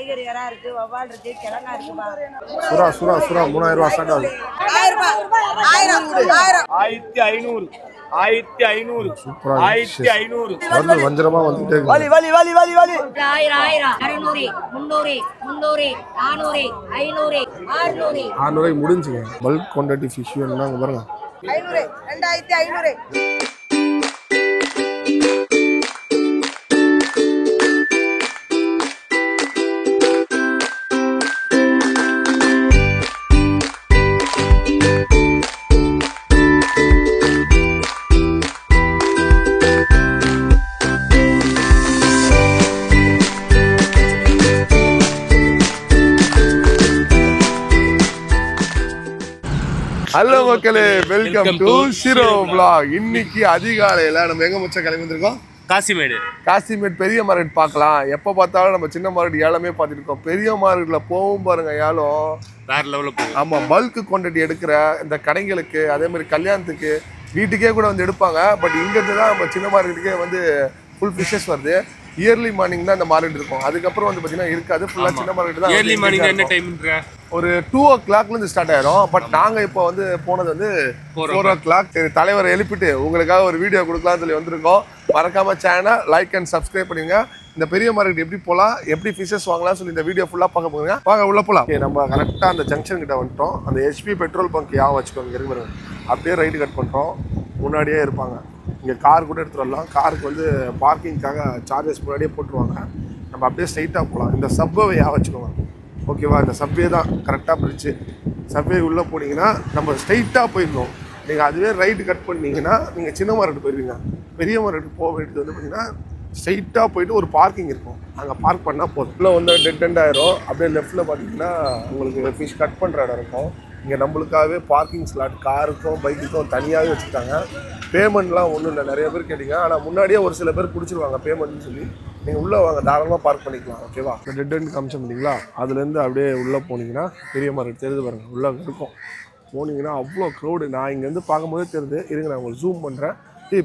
Tiger எறா இருக்கு, வவ்வால் இருக்கு, கிழங்கா இருக்குப்பா. சுறா 3000 ரூபாய் ஸ்டார்ட் ஆகுது. 1500 1500 1500 வஞ்சரமா வந்துட்டே இருக்கு. வலி வலி வலி வலி வலி 1000 200 300 300 400 500 600 600 முடிஞ்சுங்க. பல்க் குவான்டிட்டி ஃபிஷ் வேணும்னா அங்க பாருங்க 500 2500. ஹலோ மக்களே, வெல்கம் டு சிரோ vlog. இன்னைக்கு அதிகாலையில நம்ம எங்க மச்ச கிளம்பி வந்திருக்கோம்? காசிமேட் பெரிய மார்க்கெட் பார்க்கலாம். எப்போ பார்த்தாலும் நம்ம சின்ன மார்க்கெட் ஏலமே பார்த்துட்டு இருக்கோம். பெரிய மார்க்கெட்ல போகும் பாருங்க, ஏலம் வேற லெவல்ல போகும். ஆமா, பல்க் குவான்டிட்டி எடுக்கிற இந்த கடைகளுக்கு, அதே மாதிரி கல்யாணத்துக்கு, வீட்டுக்கே கூட வந்து எடுப்பாங்க. பட் இங்கிருந்து தான் நம்ம சின்ன மார்க்கெட்டுக்கே வந்து ஃபுல் ஃபிஷஸ் வருது. இயர்லி மார்னிங் தான் இந்த மார்க்கெட் இருக்கும். அதுக்கப்புறம் வந்து பார்த்தீங்கன்னா இருக்காது, ஃபுல்லாக சின்ன மார்க்கெட் தான். இயர்லி மார்னிங் என்ன டைம்ன்ற? ஒரு 2 o'clockலேருந்து ஸ்டார்ட் ஆயிரும். பட் நாங்கள் இப்போ வந்து போனது வந்து 4 o'clock. தலைவரை எழுப்பிட்டு உங்களுக்காக ஒரு வீடியோ கொடுக்கலாம்னு சொல்லி வந்திருக்கோம். மறக்காம சேனல் லைக் அண்ட் சப்ஸ்கிரைப் பண்ணுங்க. இந்த பெரிய மார்க்கெட் எப்படி போகலாம், எப்படி ஃபிஷஸ் வாங்கலாம் சொல்லி இந்த வீடியோ ஃபுல்லாக பார்க்க போங்க. வாங்க உள்ள போகலாம். நம்ம கரெக்டாக அந்த ஜங்ஷன் கிட்ட வந்துட்டோம். அந்த HP பெட்ரோல் பங்க் யாவும் வச்சுக்கோங்க, இருக்கு. அப்படியே ரைட்டு கட் பண்ணிட்டோம். முன்னாடியே இருப்பாங்க. இங்கே கார் கூட எடுத்துகிட்டு வரலாம். காருக்கு வந்து பார்க்கிங்காக சார்ஜஸ் முன்னாடியே போட்டுருவாங்க. நம்ம அப்படியே ஸ்ட்ரைட்டாக போகலாம். இந்த சப்வே யா வச்சுக்கோங்க, ஓகேவா? இந்த சப்வே தான் கரெக்டாக பிரிச்சு. சப்வே உள்ளே போனீங்கன்னா நம்ம ஸ்ட்ரைட்டாக போயிடணும். நீங்கள் அதுவே ரைட்டு கட் பண்ணிங்கன்னா நீங்கள் சின்ன மார்க்கெட் போயிருவீங்க. பெரிய மார்க்கெட் போக வேண்டியது வந்து பார்த்தீங்கன்னா ஸ்ட்ரைட்டாக போயிட்டு ஒரு பார்க்கிங் இருக்கும், அங்கே பார்க் பண்ணால் போதும். உள்ளே வந்து டெட் எண்ட் ஆயிரும். அப்படியே லெஃப்ட்டில் பார்த்தீங்கன்னா உங்களுக்கு ஃபிஷ் கட் பண்ணுற இடம் இருக்கும். இங்கே நம்மளுக்காகவே பார்க்கிங் ஸ்லாட் காருக்கும் பைக்குக்கும் தனியாகவே வச்சுருக்காங்க. பேமெண்ட்லாம் ஒன்றும் இல்லை, நிறைய பேர் கேட்டிங்க. ஆனால் முன்னாடியே ஒரு சில பேர் பிடிச்சிருவாங்க பேமெண்ட்னு சொல்லி. நீங்கள் உள்ளே வாங்க, தாராளமாக பார்க் பண்ணிக்கலாம், ஓகேவா? டெட் எண்ட் காமிச்சோம் பார்த்தீங்களா, அதுலேருந்து அப்படியே உள்ளே போனீங்கன்னா பெரிய மார்க்கெட் தெரியுது பாருங்கள். உள்ளே இருக்கும் போனீங்கன்னா அவ்வளோ க்ரௌடு. நான் இங்கேருந்து பார்க்கும்போதே தெரியுது. இருங்க, நான் உங்களுக்கு ஜூம் பண்ணுறேன்.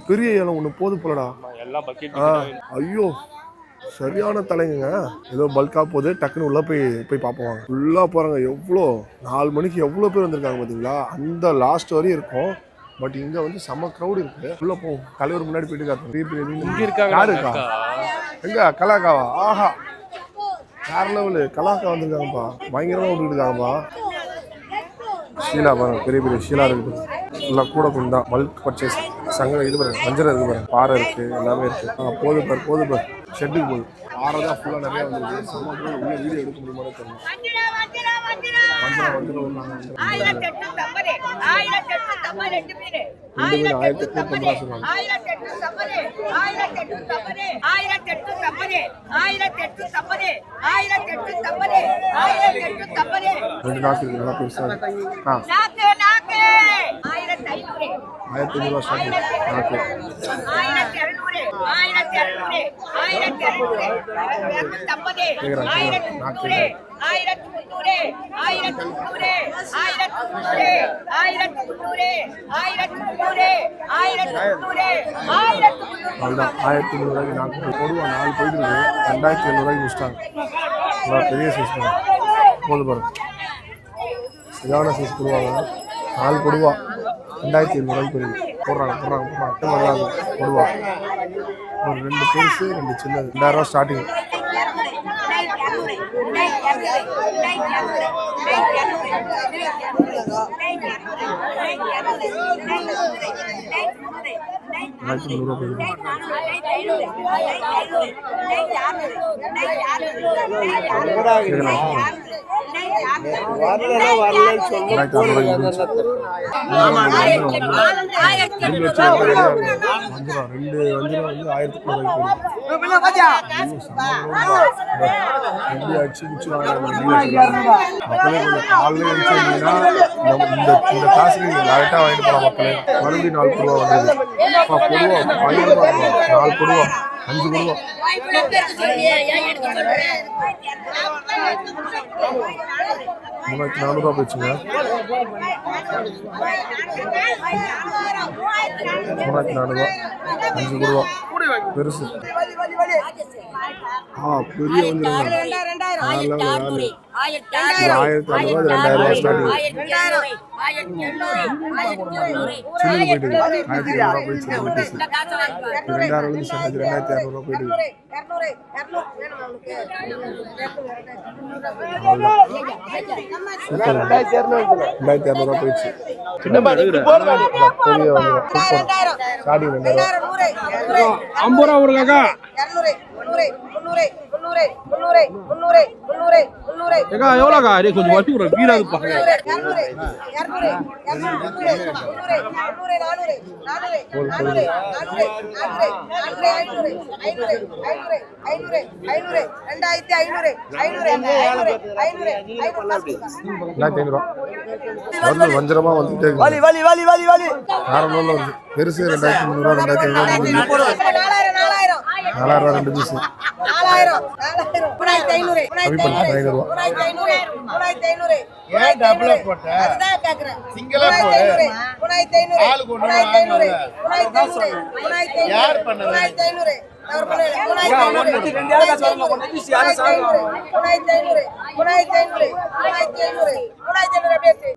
பெரிய ஏலம் ஒன்று போது போலடா. ஐயோ, சரியான தலைங்க. ஏதோ பல்காக போகுது. டக்குன்னு உள்ளே போய் பார்ப்போம். ஃபுல்லாக போகிறாங்க. எவ்வளோ 4 மணிக்கு எவ்வளோ பேர் வந்திருக்காங்க பார்த்தீங்களா? அந்த லாஸ்ட் வரையும் இருக்கும். பட் இங்கே வந்து செம்ம க்ரௌடு இருக்குது. உள்ளே போவோம். தலைவர் முன்னாடி போயிட்டு யாருக்கா? எங்க கலாக்காவா? ஆஹா, வேற லெவலு. கலாக்கா வந்திருக்காங்கப்பா, பயங்கரமாக விட்டுட்டு இருக்காங்கப்பா. ஷீலா பாருங்க, பெரிய பெரிய ஷீலா இருக்குது. எல்லாம் கூட கொஞ்சம் தான் பல்க் பர்ச்சேஸ். சங்கம் இது பாருங்க, வஞ்சரம் இருக்குது பாருங்க, பாறை இருக்குது, எல்லாமே இருக்குது. போது பார் ஷெட்டுக்கு போகுது. பாறை தான் ஃபுல்லாக நிறையா வந்துருக்கு. செம்ம போய் உள்ள வீடியோ எடுக்க முடியுமான்னு தெரியல. ரெண்டு நாக்கு இருக்கு, நல்லா பெருசாக இருக்கு. 1500 ரூபா ஸ்டார்ட் நாக்கு. 1500 ரூபாய்க்கு நாக்கு பொதுவாக 4 போயிட்டு இருக்கு. 2500 ரூபாய்க்கு முடிச்சிட்டாங்க. பெரிய சைஸ் தான் போது பாருங்க. சரியான சைஸ் கொடுவாங்க. 4 கொடுவா 2500 ரூபாய்க்கு போயிருக்கு. போடுறாங்க கொடுவா. ஒரு 2 பெருசு 2 சின்னது. 2000 ரூபா ஸ்டார்டிங். இந்த காசுக்கு நீங்க டேரக்டா வாங்கிட்டு போலாம் மக்களே. மறுபடியும் 4 ரூபா வந்தது. கொடுவா 4 கொடுவா 5 கொடுவா. 3400 ரூபா போச்சுங்க. 3400 ரூபா 5 கொடுவா பெருசு. பெரிய வந்து ஆயிரத்தி அறுநூறு ஆயிரத்தி ரூபா, 2000 ரூபா ஸ்டார்டிங். ஆயிரத்தி எண்ணூறு ஆயிரத்தி எண்ணூறு ஆயிரத்தி எண்ணூறு சின்ன போயிட்டு 1500 ரூபா போயிடுச்சு. 2000 ஸ்டார்ட் 2200 ரூபா போயிட்டு. 2200 ரூபா போயிடுச்சு. பெரிய வந்துடும் ஸ்டார்டிங் 2000. 50 ரூபா ஒரு காக்கா ஏக்கா எவ்வளோக்கா அரே கொஞ்சம் வட்டி விட வீடாது பாருங்க வஞ்சரமா வந்துட்டே பெருசு 2300 ரூபா 4000 ரூபா 2 பீஸ்.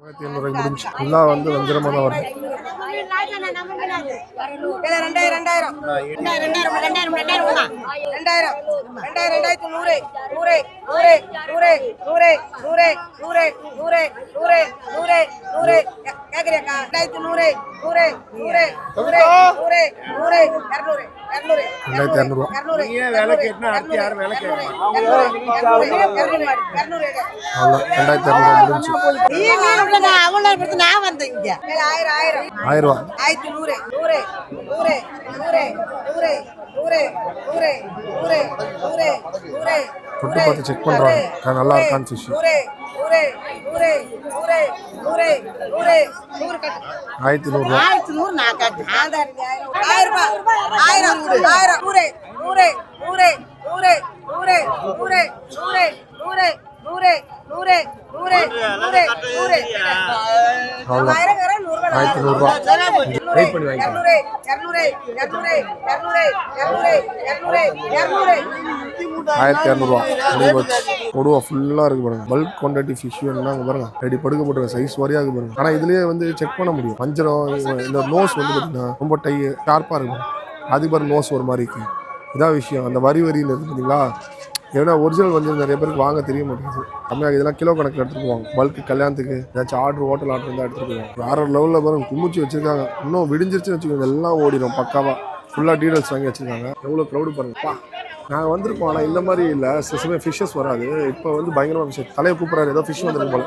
1500 முடிஞ்சு எல்லாம் வந்து வஞ்சரமா தான் வருது. 2200 ரூபா. வேலை கேட்டா அடுத்து யாரும் வேலை கேட்க 2200 முடிஞ்சு. 1000 ரூபா. தொட்டு பார்த்து செக் பண்றாங்க நல்லா இருக்கான்னு ஃபிஷ். 1100 ரூபா. 1500 ரூபா. வெயிட் பண்ணி வாங்கிக்கலாம். 1200 ரூபா. கொடுவா ஃபுல்லா இருக்கு பாருங்க. பல்க் குவான்டிட்டி ஃபிஷ் வேணும்னா பாருங்க ரெடி படுக்க போட்டுருக்க சைஸ் வரையா இருக்கு பாருங்க. ஆனா இதுலயே வந்து செக் பண்ண முடியும். வஞ்சரம் இந்த நோஸ் வந்து பாத்தீங்கன்னா ரொம்ப ஷார்ப்பா இருக்கும். அது பாருங்க நோஸ் ஒரு மாதிரி இருக்கு. இதான் விஷயம். அந்த வரியில் இருக்கு பார்த்தீங்களா. ஏன்னா ஒரிஜினல் வந்து நிறைய பேருக்கு வாங்க தெரிய மாட்டேங்குது. கம்மியாக இதெல்லாம் கிலோ கணக்கில் எடுத்துட்டு போவாங்க. பல்க் கல்யாணத்துக்கு ஏதாச்சும் ஹோட்டல் ஆர்டர் இருந்தால் எடுத்துட்டு போவாங்க. வேற லெவலில் பாருங்க குமிச்சு வச்சிருக்காங்க. இன்னும் விடிஞ்சிருச்சுன்னு வச்சுக்கோங்க எல்லாம் ஓடிடும் பக்காவா. ஃபுல்லாக டீடைல்ஸ் வாங்கி வச்சிருக்காங்க. எவ்வளோ க்ரௌடு பாருங்கப்பா. நாங்கள் வந்திருக்கோம் ஆனால் இந்த மாதிரி இல்லை. சில ஃபிஷ்ஷஸ் வராது. இப்போ வந்து பயங்கரமாக ஃபிஷ் தலையை கூப்பிட்றாரு. ஏதோ ஃபிஷ் வந்துருக்கு போல.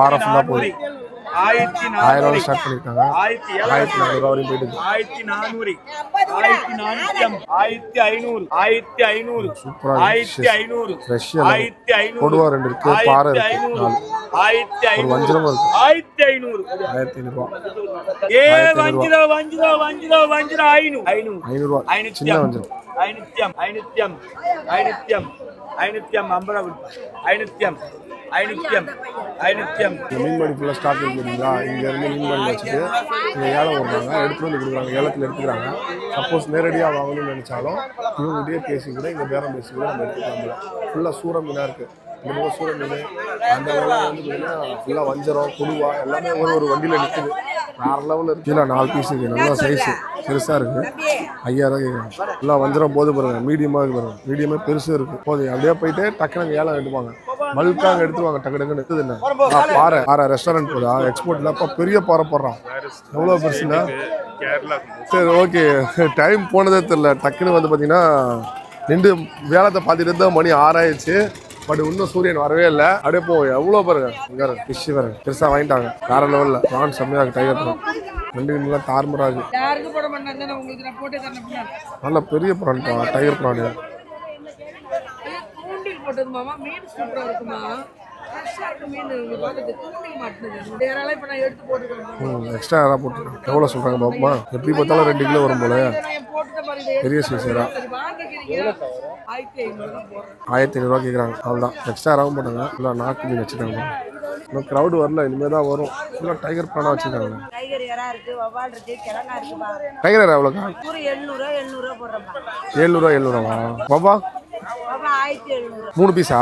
பாறை ஃபுல்லாக போகுது. 1000 ஸ்டார்ட் பண்ணிருக்காங்க. 1400 ரூபா வரையும் போயிட்டு 1400 1500 1500 சூப்பரா 1500 ஃப்ரெஷ்ஷா 1500 கொடுவா ரெண்டு இருக்கு. பாறை இருக்கு. 1500 வஞ்சரம் இருக்கு. 1500 ரூபா. ஏ வஞ்சரம் 500 ரூபா. சின்ன வஞ்சரம் 500 மீன்பாடி ஃபுல்லாக ஸ்டாக் இருக்குங்களா. இங்கேருந்து மீன்பாடி வச்சுட்டு இங்கே ஏலம் விடுறாங்க. எடுத்துகிட்டு வந்து கொடுக்குறாங்க. ஏலத்தில் எடுத்துக்கிறாங்க. சப்போஸ் நேரடியாக வாங்கணும்னு நினச்சாலும் இவங்ககிட்டயே பேசி கூட இங்கே பேரம் பேசி கூட நம்ம எடுத்துக்கலாம். ஃபுல்லாக சூற மீனாக இருக்குது. இந்த பக்கம் சூற மீன் அந்த அளவில் வந்து பார்த்தீங்கன்னா ஃபுல்லாக வஞ்சரம் கொடுவா எல்லாமே ஒரு வண்டியில் நிற்குது. வேறு லெவலில் இருக்குது. 4 பீஸ் இருக்குது. நல்லா சைஸு பெருசாக இருக்குது. 5000 கேட்குறாங்க. ஃபுல்லாக வஞ்சரம் போது பாருங்க. மீடியமாக இருக்குது பாருங்க. மீடியமே பெருசாக இருக்குது. போதும் அப்படியே போயிட்டு டக்குனு ஏலம் எடுப்பாங்க. பல்காக எடுத்துருவாங்க. டக்கு டக்குன்னு இருக்குது. என்ன பாறை ரெஸ்டாரண்ட் போதா எக்ஸ்போர்ட்ல அப்போ பெரிய பாறை போடுறான். எவ்வளோ பெருசுன்னா சரி ஓகே. டைம் போனதே தெரியல. டக்குன்னு வந்து பார்த்தீங்கன்னா நின்று வேலத்தை பார்த்துட்டு தான் மணி 6 ஆயிடுச்சு. பட் இன்னும் சூரியன் வரவே இல்லை. அப்படியே போ எவ்வளோ பாருங்க. இங்கே ஃபிஷ் பாருங்க பெருசாக வாங்கிட்டாங்க. வேற லெவலில் ப்ரான் செம்மையாக டைகர் ப்ரான் 2 மீன்லாம் தார்மராக இருக்கு. நல்ல பெரிய ப்ரான் டைகர் ப்ரான். எக்ஸ்ட்ரா யாராவது போட்டுருக்காங்க. எவ்வளோ சொல்கிறாங்க பாப்பா. எப்படி பார்த்தாலும் 2 கிலோ வரும் போல. பெரிய சைஸ் 1500 ரூபா கேட்குறாங்க. அவ்வளோதான். எக்ஸ்ட்ரா யாராவும் போட்டாங்க. இல்லை நாக்கு மீன் வச்சுருக்காங்க. இன்னும் க்ரௌடு வரல. இனிமேல் தான் வரும். ஃபுல்லாக டைகர் ப்ரானாக வச்சுருக்காங்க. டைகர் யாரா எவ்வளோக்கா? 700 ரூபா. பாப்பா 3 பீஸா?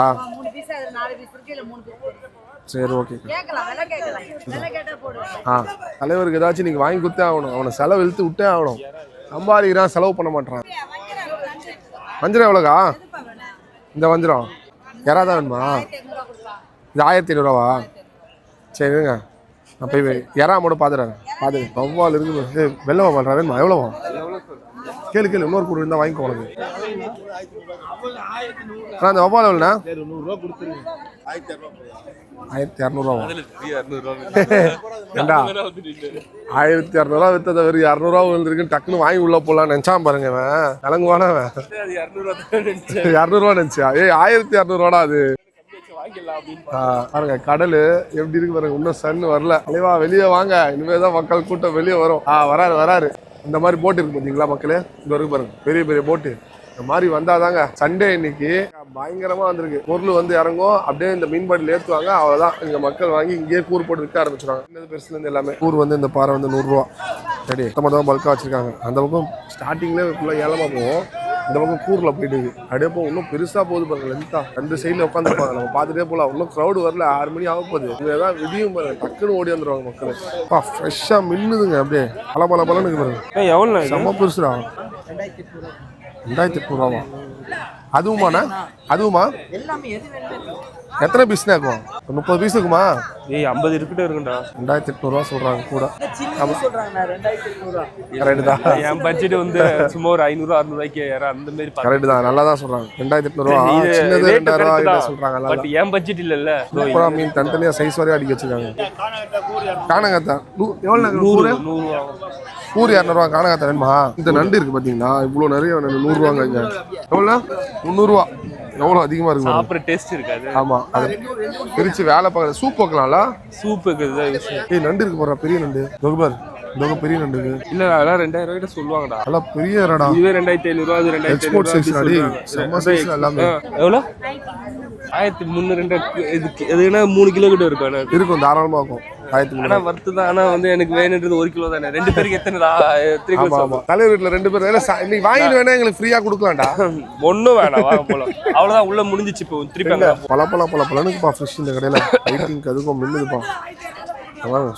சரி ஓகே. கேட்கலாம், விலை கேட்கலாம். விலை கேட்டா போடுவேன். தலைவருக்கு ஏதாச்சும் நீங்கள் வாங்கி கொடுத்தே ஆகணும். அவனை செலவு இழுத்து விட்டே ஆகணும். சம்பாதிக்கிறான், செலவு பண்ண மாட்டான். வஞ்சிரம் எவ்வளோக்கா? இந்த வஞ்சிரம் யாரா தான் வேணுமா? இது 1500 சரிங்க. நான் போய் யாரா மட்டும் பார்த்துறேன். பார்த்து வவ்வால் இருக்குது. வெள்ளை வவ்வால் வேணுமா? எவ்வளோவா? கேளு இன்னொரு கூடு இருந்தால் வாங்கிக்கோ உனக்கு. ஆனால் அந்த வவ்வால் எவ்வளோண்ணா? 1200 ஏண்டா 1200 வித்ததை வெறும் 200 வந்துருக்குன்னு டக்குன்னு வாங்கி உள்ள போடலாம் நினைச்சான் பாருங்க. அவன் விளங்குவானா? 200 நினைச்சியா? 1200 அது. பாருங்க கடல் எப்படி இருக்கு பாருங்க. இன்னும் சன் வரல. அலைவா வெளியே வாங்க, இனிமேதான் மக்கள் கூட்டம் வெளியே வரும். வராரு. இந்த மாதிரி போட்டு இருக்கு பார்த்தீங்களா மக்களே? இங்க இருக்கு பாருங்க, பெரிய பெரிய போட்டு. இந்த மாதிரி வந்தாதாங்க சண்டே இன்னைக்கு பயங்கரமா வந்திருக்கு. பொருள் வந்து இறங்கும், அப்படியே இந்த மீன்பாட்டில் ஏற்றுவாங்க. அவ்வளோதான். இங்க மக்கள் வாங்கி இங்கேயே கூறு போட்டு விற்க ஆரம்பிச்சிருவாங்க. இந்த பெருசுல இருந்து எல்லாமே கூறு வந்து இந்த பாறை வந்து 100 ரூபா. சரி மொத்தமாக பல்கா வச்சிருக்காங்க. அந்த பக்கம் ஸ்டார்டிங்லேயே ஃபுல்லாக ஏலமா போவோம். இந்த பக்கம் கூரில் போயிட்டு இருக்கு. அப்படியே போ இன்னும் பெருசாக போகுது பாருங்க. லென்த்தா 2 சைடில் உட்காந்துருப்பாங்க. நம்ம பார்த்துட்டே போகலாம். இன்னும் க்ரௌடு வரல. 6 மணி ஆக போகுது. இதுதான் விதியும் பாருங்க. டக்குன்னு ஓடி வந்துடுவாங்க மக்கள். ஃப்ரெஷ்ஷாக மின்னுதுங்க. அப்படியே பலன்னு பாருங்க. எவ்வளோ செம்ம பெருசுடா. 2800 அதுவுமாண்ணா? அதுவுமா? எத்தனை பீஸ்னா இருக்கும்? 30 பீஸ் இருக்குமா? 50 இருக்கிட்ட இருக்குண்டா. 2800 சொல்றாங்க கூட. என் பட்ஜெட் வந்து சும்மா ஒரு 500-600 அந்த மாதிரி. கரெக்ட் தான், நல்லா தான் சொல்றாங்க. 2800 சின்னது 2000 சொல்றாங்க. பட் என் பட்ஜெட் இல்ல. சூப்பரா மீன் தனித்தனியா சைஸ் வரையும் அடிக்க வச்சிருக்காங்க. காணங்கத்தா எவ்வளவு? 100 கூறு 200 காணங்கத்தா வேணுமா? இந்த நண்டு இருக்கு பாத்தீங்கன்னா, இவ்வளவு நிறைய 100 ரூபாங்க. எவ்வளோ? 300 எவ்வளோ அதிகமா இருக்கு. சாப்பிட்ற டேஸ்ட் இருக்காது. ஆமா, அது பிரிச்சு வேலை பார்க்குற. சூப் வைக்கலாம்ல? சூப் வைக்கிறது. நண்டு இருக்கு போற பெரிய நண்டு. பெரிய நண்டு இல்ல, அதெல்லாம் 2000 கிட்ட சொல்லுவாங்கடா. அதெல்லாம் பெரிய ரடா. இதுவே 2500 அது 2500. எக்ஸ்போர்ட் செக்ஷன் அடி. செம்ம சைஸ்ல எல்லாமே. எவ்வளோ? 1300 எதுனா 3 கிலோ கிட்ட இருக்கும். தாராளமா இருக்கும். 1300. ஆனா வறுத்து தான். ஆனா வந்து எனக்கு வேணுன்றது 1 கிலோ தானே. 2 பேருக்கு எத்தனைடா? 3 கிலோ. தலைவர் வீட்டுல 2 பேர் இன்னைக்கு வாங்கிட்டு வேணா எங்களுக்கு ஃப்ரீயா கொடுக்கலாம்டா. ஒன்னும் வேணாம், வாங்க போலாம். அவ்வளவுதான், உள்ள முடிஞ்சிச்சு. இப்போ திருப்பி பலனுக்குப்பா ஃபிஷ் இந்த கடையில. லைட்டிங் அதுக்கும் மின்னுதுப்பா.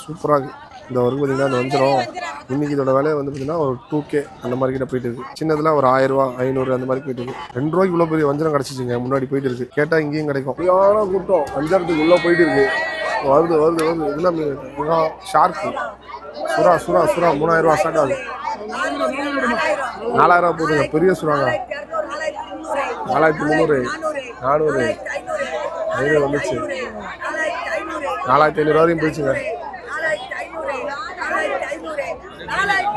சூப்பரா இருக்கு. இந்த வரும் பார்த்தீங்கன்னா அந்த வந்துடும். இன்னைக்கு இதோட விலை வந்து பார்த்தீங்கன்னா ஒரு 2K அந்த மாதிரி கிட்ட போயிட்டு இருக்கு. சின்னதுல ஒரு 1000 ரூபா 500 அந்த மாதிரி போயிட்டு இருக்கு. 2 ரூபாய்க்கு இவ்வளோ பெரிய வஞ்சரம் கிடச்சிச்சுங்க. முன்னாடி போயிட்டு இருக்கு. கேட்டால் இங்கேயும் கிடைக்கும். சரியான கூட்டம். வஞ்சரத்துக்கு உள்ள போயிட்டு இருக்கு. வருது இதெல்லாம் ஷார்க்கு சுறா 3000 ரூபா ஸ்டார்ட் ஆகுது. 4000 ரூபா போதுங்க. பெரிய சுறாங்க. 4300 400 500 வந்துச்சு. 4500 வரையும் போயிடுச்சுங்க.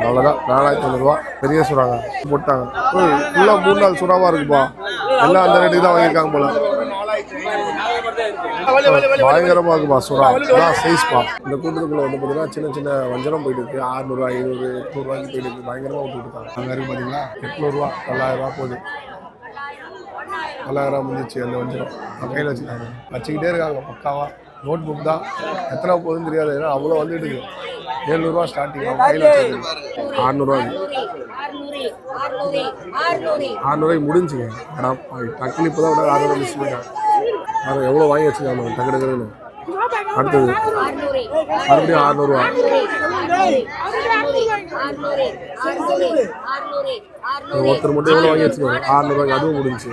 அவ்வளோதான். 4500 ரூபா பெரிய சுறாங்க போட்டாங்க. ஃபுல்லாக 3 நாள் சுறாவா இருக்குப்பா. எல்லாம் அந்த ரேட்டுக்கு தான் வாங்கியிருக்காங்க போல. பயங்கரமா இருக்குப்பா சுறா. சைஸ்பா. இந்த கூட்டத்துக்குள்ள வந்து பார்த்தீங்கன்னா சின்ன சின்ன வஞ்சரம் போயிட்டு இருக்கு. 600 500 800 ரூபாய்க்கு போயிட்டு இருக்கு. பயங்கரமா விட்டு இருக்காங்க. அங்கே இருக்கு பார்த்தீங்கன்னா 800 ரூபா 900 ரூபா போகுது. 900 ரூபா முடிஞ்சிச்சு அந்த வஞ்சரம். கையில் வச்சுருக்காங்க. வச்சுக்கிட்டே இருக்காங்க பக்காவா. நோட் புக் தான். எத்தனை போகுதுன்னு தெரியாது. ஏன்னா அவ்வளோ வந்துட்டு இருக்கு. 700 ரூபா ஸ்டார்டிங். கையில் வச்சுருக்கு. 600 ரூபா 600 ரூபாய்க்கு முடிஞ்சுங்க. ஆனால் டக்குனு இப்போ தான் 600 மிஸ் பண்ணிட்டாங்க. எவ்வளோ வாங்கி வச்சுருக்காங்க டக்குன்னு. அடுத்தது மறுபடியும் 600 ரூபா. ஒருத்தர் மட்டும் எவ்வளோ வாங்கி வச்சுருக்காங்க? 600 ரூபாய்க்கு. அதுவும் முடிஞ்சு.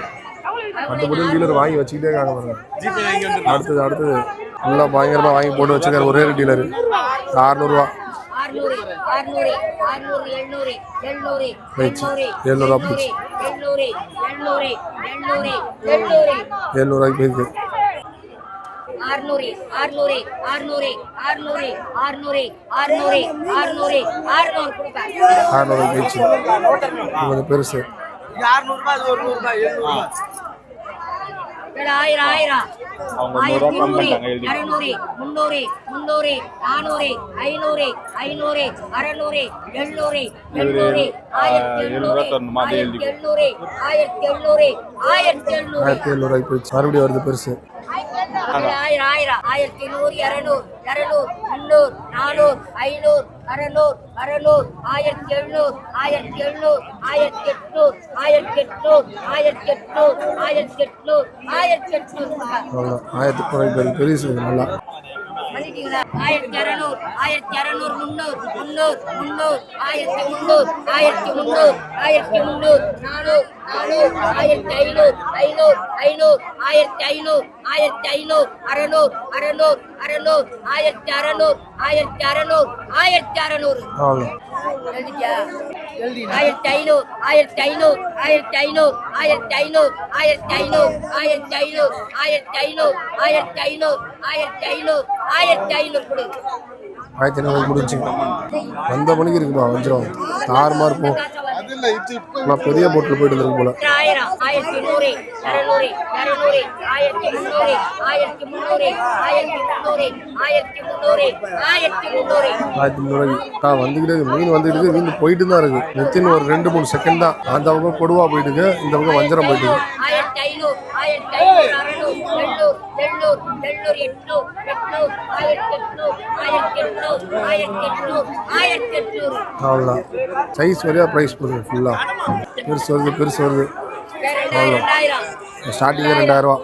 மற்றபடி டீலர் வாங்கி வச்சுக்கிட்டே இருக்காங்க பாருங்க. அடுத்தது நல்லா பயங்கரமாக வாங்கி போட்டு வச்சுருக்காரு ஒரே ஒரு டீலரு. 600 ரூபா 700 ரூபா போச்சு. 700 ரூபாய்க்கு போயிருக்கு. 600 போயிடுச்சு. கொஞ்சம் பெருசு. 1000 200 300 400 500 500 600 700 1700 1700 போயிடுச்சு. மறுபடியும் வருது பெருசு. 1000 1500 200 300 400 500 அறநூறு அறநூறு 1700 1700 1800 1800 1800 1800 1800 1800 பெரிய சைஸ் நல்லா பண்ணிட்டீங்களா 1200 1200 300 300 300 1300 1300 1300 400 400 1500 500 500 1500 1500 600 600 600 1600 1600 1600 எழுதியா 1500 1500 1500 1500 1500 1500 1500 1500 1500 1500 கொடு 1500 முடிஞ்சு வந்த மணிக்கு இருக்குப்பா வஞ்சிரம் தாறுமாறு போ நான் பெரிய போட்டில் போயிட்டு இருந்திருக்கு போல 1000 1100 200 200 1300 1300 1300 1300 1300 வந்துக்கிட்டே இருக்கு மீன் வந்துக்கிட்டு இருக்கு மீன் போயிட்டு தான் இருக்கு நித்தின் ஒரு 2-3 செகண்ட் தான் அந்த பக்கம் கொடுவா போயிட்டு இருக்கு இந்த பக்கம் வஞ்சரம் போயிட்டு இருக்கு 1500 1500 600 700 700 800 1800 1800 அவ்வளோதான் சைஸ் வரையா ப்ரைஸ் போடுது ஃபுல்லாக பெருசு வருது அவ்வளோ ஸ்டார்டிங்கே 2000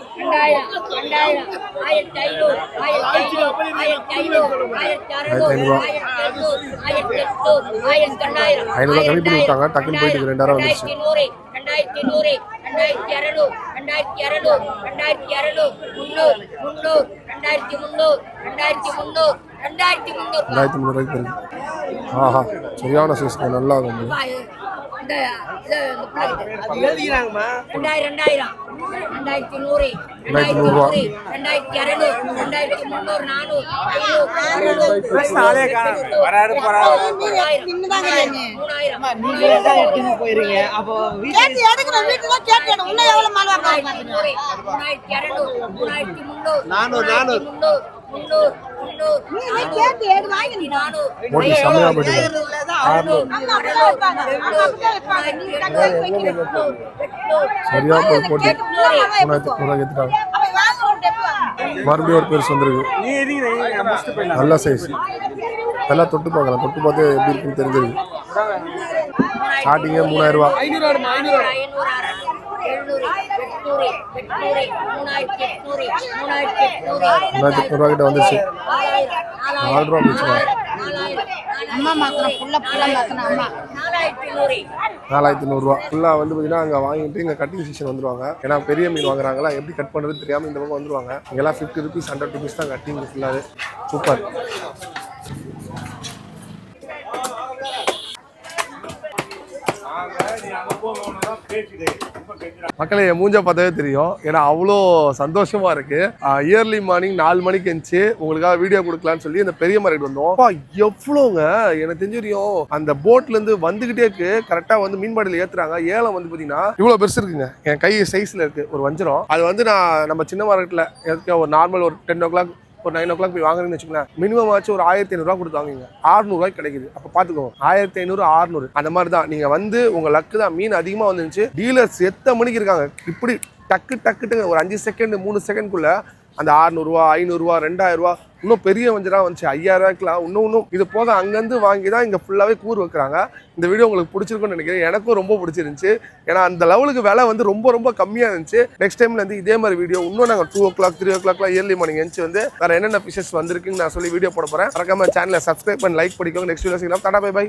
500 கம்மி பண்ணி விட்டாங்க டக்குன்னு போயிட்டு 2000 வந்துருச்சு 2200 2200 2200 2200 300 2300 2300 ரூபாய்க்கு இருக்கு ஆஹா சரியான சைஸ் நல்லா இருக்கும் போட்டி செம்மையா போயிட்டு சரியா போய் போட்டி 1800 ஏத்துட்டாங்க மறுபடியும் ஒரு பெருசு வந்திருக்கு நல்ல சைஸ் எல்லாம் தொட்டு பார்க்கலாம் தொட்டு பார்த்து எப்படி இருக்குன்னு தெரிஞ்சிருக்கு ஸ்டார்டிங்கே 3000 ரூபா 3800 ரூபா கிட்ட வந்துச்சு 4 ரூபா போச்சு 4100 ரூபா ஃபுல்லாக வந்து பார்த்தீங்கன்னா அங்கே வாங்கிட்டு இங்கே கட்டிங் செக்ஷன் வந்துருவாங்க ஏன்னா பெரிய மீன் வாங்குறாங்களா எப்படி கட் பண்ணுறது தெரியாமல் இந்த பக்கம் வந்துருவாங்க இங்கெல்லாம் 50 rupees 100 rupees தான் கட்டிங் ஃபுல்லாக சூப்பர் மக்களே என் மூஞ்ச பார்த்தாவே தெரியும் ஏன்னா அவ்வளோ சந்தோஷமா இருக்கு இயர்லி மார்னிங் 4 மணிக்கு இருந்துச்சு உங்களுக்காக வீடியோ கொடுக்கலான்னு சொல்லி இந்த பெரிய மார்க்கெட் வந்தோம் எவ்வளோங்க எனக்கு தெரிஞ்சிடும் அந்த போட்ல இருந்து வந்துகிட்டே இருக்கு கரெக்டா வந்து மீன்பாடியில் ஏத்துறாங்க ஏலம் வந்து பாத்தீங்கன்னா இவ்வளவு பெருசு இருக்குங்க என் கை சைஸ்ல இருக்கு ஒரு வஞ்சிரம் அது வந்து நான் நம்ம சின்ன மார்க்கெட்ல ஒரு நார்மல் ஒரு 10 o'clock ஒரு 9 o'clock போய் வாங்குறேன்னு வச்சுக்கோங்களேன் மினிமம் ஆச்சு ஒரு 1500 ரூபா கொடுத்து வாங்குங்க 600 ரூபாய்க்கு கிடைக்குது அப்ப பாத்துக்கோங்க 1500 600 அந்த மாதிரி தான் நீங்க வந்து உங்க லக்கு தான் மீன் அதிகமா வந்துருந்துச்சு டீலர்ஸ் எத்தனை மணிக்கு இருக்காங்க இப்படி டக்கு ஒரு 5 செகண்ட் 3 செகண்ட்குள்ள அந்த 600 ரூபா 500 ரூபா 2000 ரூபா இன்னும் பெரிய வஞ்சரா வந்துச்சு 5000 ரூபாய்க்குலாம் இன்னும் இது போக அங்கேருந்து வாங்கி தான் இங்கே ஃபுல்லாகவே கூறு வைக்கிறாங்க இந்த வீடியோ உங்களுக்கு பிடிச்சிருக்குன்னு நினைக்கிறேன் எனக்கும் ரொம்ப பிடிச்சிருந்துச்சு ஏன்னா அந்த லெவலுக்கு விலை வந்து ரொம்ப கம்மியாக இருந்துச்சு நெக்ஸ்ட் டைம்ல வந்து இதே மாதிரி வீடியோ இன்னும் நாங்கள் 2 o'clock 3 o'clockலாம் இயர்லி மார்னிங் எழுந்து வந்து வேறு என்னென்ன ஃபிஷஸ் வந்திருக்குன்னு நான் சொல்லி வீடியோ போட போகிறேன் மறக்காம சேனலை சப்ஸ்கிரைப் பண்ணி லைக் பண்ணிக்கோங்க நெக்ஸ்ட் வீடியோ டாடா பை